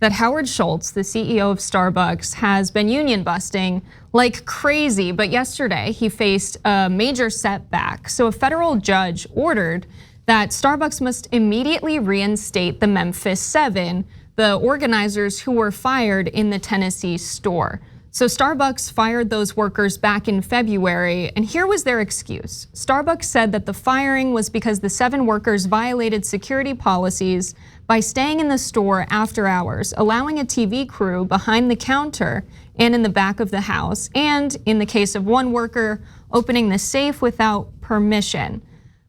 that Howard Schultz, the CEO of Starbucks, has been union busting like crazy. But yesterday he faced a major setback. So a federal judge ordered that Starbucks must immediately reinstate the Memphis 7, the organizers who were fired in the Tennessee store. So Starbucks fired those workers back in February, and here was their excuse. Starbucks said that the firing was because the 7 workers violated security policies by staying in the store after hours, allowing a TV crew behind the counter and in the back of the house, and in the case of one worker, opening the safe without permission.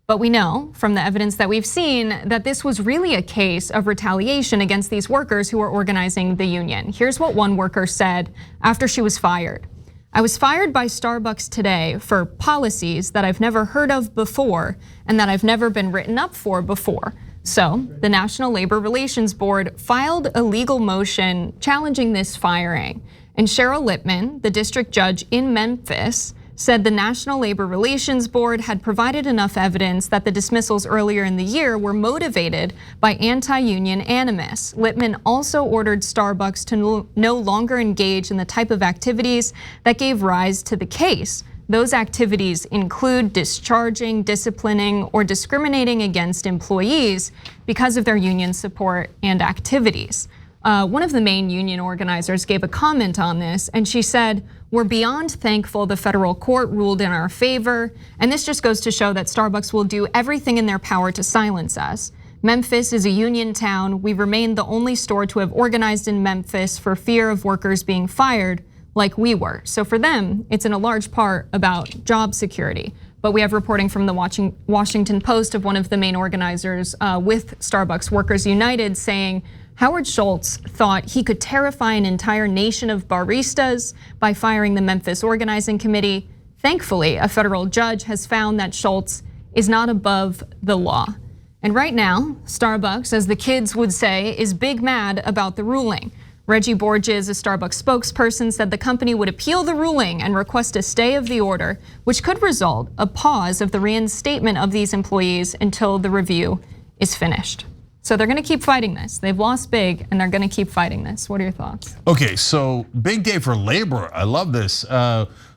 But we know from the evidence that we've seen that this was really a case of retaliation against these workers who were organizing the union. Here's what one worker said after she was fired. "I was fired by Starbucks today for policies that I've never heard of before and that I've never been written up for before." So the National Labor Relations Board filed a legal motion challenging this firing. And Sheryl Lipman, the district judge in Memphis, said the National Labor Relations Board had provided enough evidence that the dismissals earlier in the year were motivated by anti-union animus. Lipman also ordered Starbucks to no longer engage in the type of activities that gave rise to the case. Those activities include discharging, disciplining, or discriminating against employees because of their union support and activities. One of the main union organizers gave a comment on this, and she said, "We're beyond thankful the federal court ruled in our favor, and this just goes to show that Starbucks will do everything in their power to silence us. Memphis is a union town. We remain the only store to have organized in Memphis for fear of workers being fired like we were." So for them, it's in a large part about job security. But we have reporting from the Washington Post of one of the main organizers with Starbucks Workers United saying, Howard Schultz thought he could terrify an entire nation of baristas by firing the Memphis Organizing Committee. Thankfully, a federal judge has found that Schultz is not above the law. And right now, Starbucks, as the kids would say, is big mad about the ruling. Reggie Borges, a Starbucks spokesperson, said the company would appeal the ruling and request a stay of the order, which could result a pause of the reinstatement of these employees until the review is finished. So they're gonna keep fighting this. They've lost big and they're gonna keep fighting this. What are your thoughts? Okay, so big day for labor. I love this.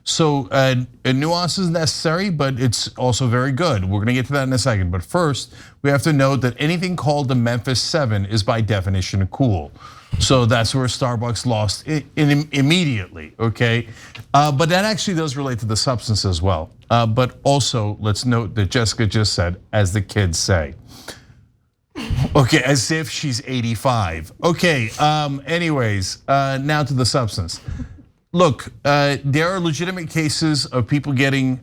So a nuance is necessary, but it's also very good. We're gonna get to that in a second. But first, we have to note that anything called the Memphis 7 is by definition cool. So that's where Starbucks lost immediately, okay? But that actually does relate to the substance as well. But also, let's note that Jessica just said, as the kids say. Okay, as if she's 85. Okay, anyways, now to the substance. Look, there are legitimate cases of people getting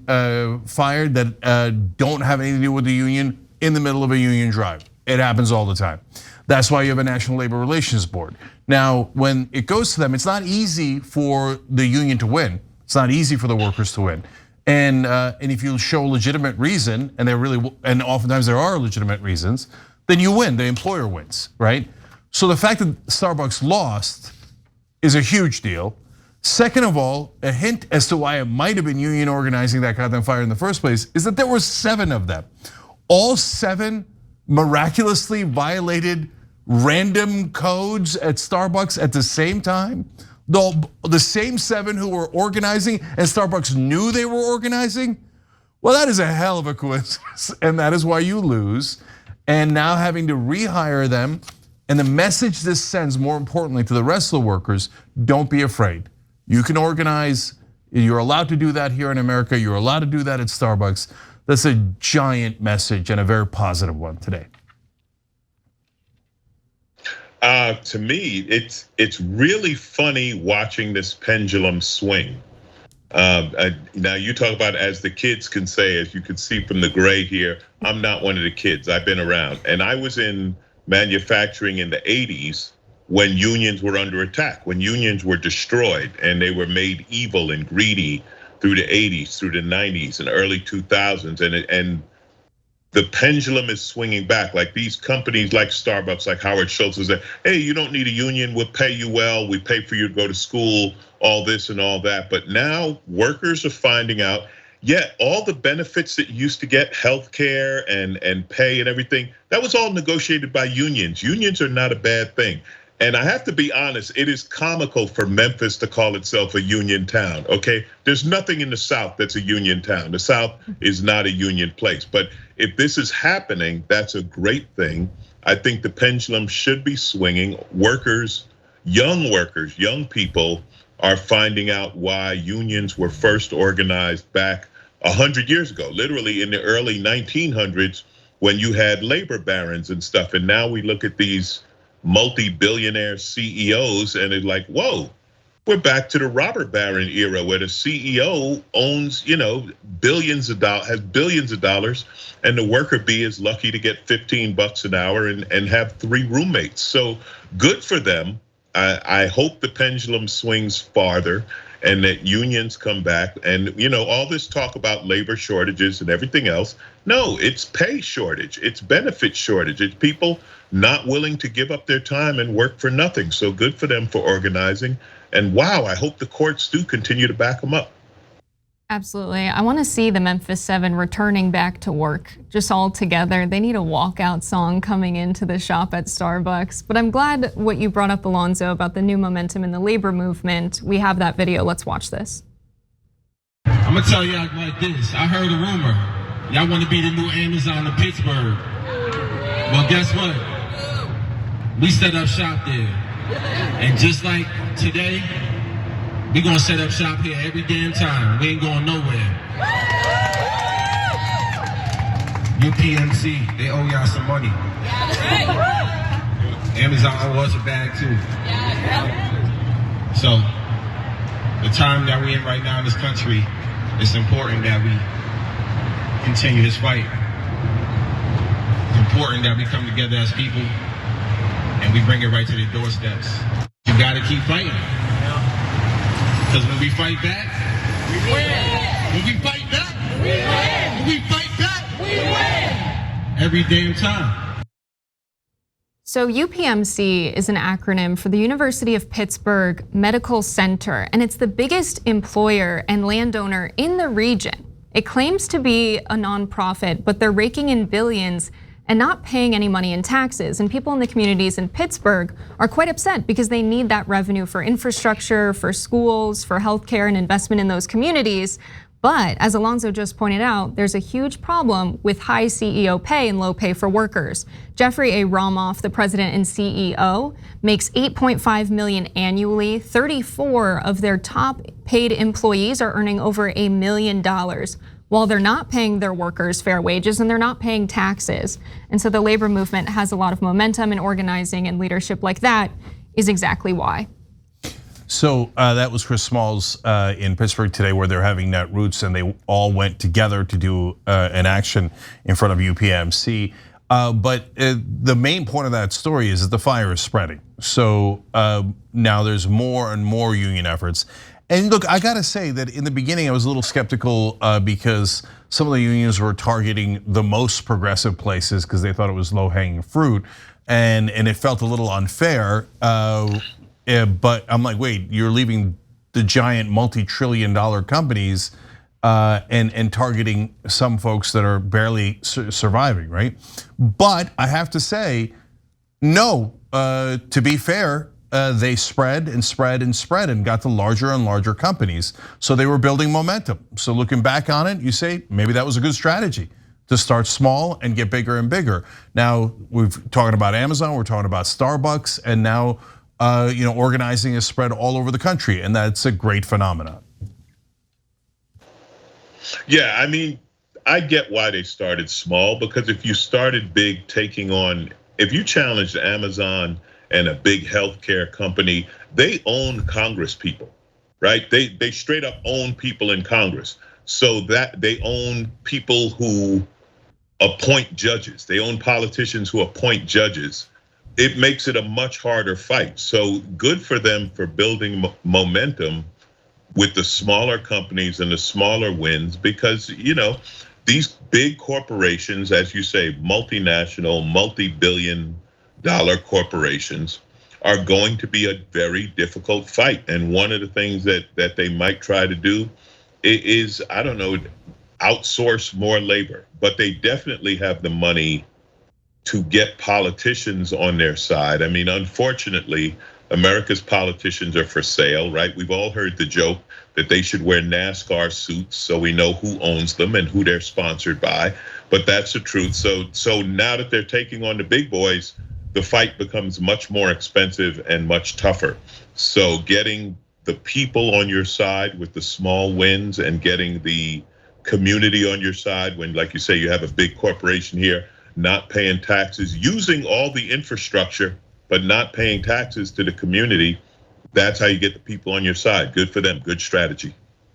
fired that don't have anything to do with the union in the middle of a union drive. It happens all the time. That's why you have a National Labor Relations Board. Now, when it goes to them, it's not easy for the union to win. It's not easy for the workers to win. And if you show legitimate reason, and oftentimes there are legitimate reasons, then you win, the employer wins, right? So the fact that Starbucks lost is a huge deal. Second of all, a hint as to why it might have been union organizing that got them fired in the first place is that there were 7 of them. All 7 miraculously violated random codes at Starbucks at the same time. The same 7 who were organizing and Starbucks knew they were organizing. Well, that is a hell of a coincidence, and that is why you lose. And now having to rehire them, and the message this sends, more importantly, to the rest of the workers, don't be afraid. You can organize, you're allowed to do that here in America, you're allowed to do that at Starbucks. That's a giant message and a very positive one today. To me, it's really funny watching this pendulum swing. Now you talk about, as the kids can say, as you can see from the gray here, I'm not one of the kids, I've been around. And I was in manufacturing in the 80s when unions were under attack, when unions were destroyed and they were made evil and greedy through the 80s, through the 90s and early 2000s. And the pendulum is swinging back. Like these companies like Starbucks, like Howard Schultz is like, hey, you don't need a union, we'll pay you well, we pay for you to go to school, all this and all that. But now workers are finding out, yeah, all the benefits that used to get, healthcare and pay and everything, that was all negotiated by unions. Unions are not a bad thing. And I have to be honest, it is comical for Memphis to call itself a union town, okay? There's nothing in the South that's a union town. The South is not a union place. But if this is happening, that's a great thing. I think the pendulum should be swinging. Workers, young people are finding out why unions were first organized back 100 years ago, literally in the early 1900s when you had labor barons and stuff. And now we look at these multi-billionaire CEOs and it's like, whoa, we're back to the robber baron era where the CEO owns, billions of dollars, has billions of dollars, and the worker bee is lucky to get $15 an hour and have 3 roommates. So good for them. I hope the pendulum swings farther and that unions come back. And all this talk about labor shortages and everything else, no, it's pay shortage, it's benefit shortage, it's people not willing to give up their time and work for nothing. So good for them for organizing. And wow, I hope the courts do continue to back them up. Absolutely. I want to see the Memphis 7 returning back to work, just all together. They need a walkout song coming into the shop at Starbucks. But I'm glad what you brought up, Alonzo, about the new momentum in the labor movement. We have that video. Let's watch this. I'm gonna tell y'all like this. I heard a rumor. Y'all want to be the new Amazon of Pittsburgh. Well, guess what? We set up shop there. And just like today, we gonna set up shop here every damn time. We ain't going nowhere. UPMC, they owe y'all some money. Amazon owe us a bag too. So, the time that we're in right now in this country, it's important that we continue this fight. It's important that we come together as people and we bring it right to their doorsteps. You gotta keep fighting. Because when we fight back, we win. When we fight back, we win. When we fight back, we win. Every damn time. So UPMC is an acronym for the University of Pittsburgh Medical Center, and it's the biggest employer and landowner in the region. It claims to be a nonprofit, but they're raking in billions and not paying any money in taxes. And people in the communities in Pittsburgh are quite upset because they need that revenue for infrastructure, for schools, for healthcare and investment in those communities. But as Alonzo just pointed out, there's a huge problem with high CEO pay and low pay for workers. Jeffrey A. Romoff, the president and CEO, makes $8.5 million annually. 34 of their top paid employees are earning over $1 million, while they're not paying their workers fair wages and they're not paying taxes. And so the labor movement has a lot of momentum, and organizing and leadership like that is exactly why. So that was Chris Smalls in Pittsburgh today, where they're having Netroots, and they all went together to do an action in front of UPMC. But the main point of that story is that the fire is spreading. So now there's more and more union efforts. And look, I gotta say that in the beginning I was a little skeptical because some of the unions were targeting the most progressive places because they thought it was low-hanging fruit, and it felt a little unfair. But I'm like, wait, you're leaving the giant multi-trillion-dollar companies and targeting some folks that are barely surviving, right? But I have to say, no, to be fair, they spread and spread and spread and got to larger and larger companies. So they were building momentum. So looking back on it, you say, maybe that was a good strategy to start small and get bigger and bigger. Now, we've talking about Amazon, we're talking about Starbucks, and now organizing is spread all over the country, and that's a great phenomenon. Yeah, I mean, I get why they started small, because if you started big, if you challenged Amazon and a big healthcare company, they own Congress people, right? They straight up own people in Congress. So that they own people who appoint judges. They own politicians who appoint judges. It makes it a much harder fight. So good for them for building momentum with the smaller companies and the smaller wins, because these big corporations, as you say, multinational, multi-billion-dollar corporations, are going to be a very difficult fight. And one of the things that they might try to do is, I don't know, outsource more labor, but they definitely have the money to get politicians on their side. I mean, unfortunately, America's politicians are for sale, right? We've all heard the joke that they should wear NASCAR suits so we know who owns them and who they're sponsored by. But that's the truth. So now that they're taking on the big boys, the fight becomes much more expensive and much tougher. So getting the people on your side with the small wins and getting the community on your side when, like you say, you have a big corporation here not paying taxes, using all the infrastructure, but not paying taxes to the community, that's how you get the people on your side. Good for them, good strategy.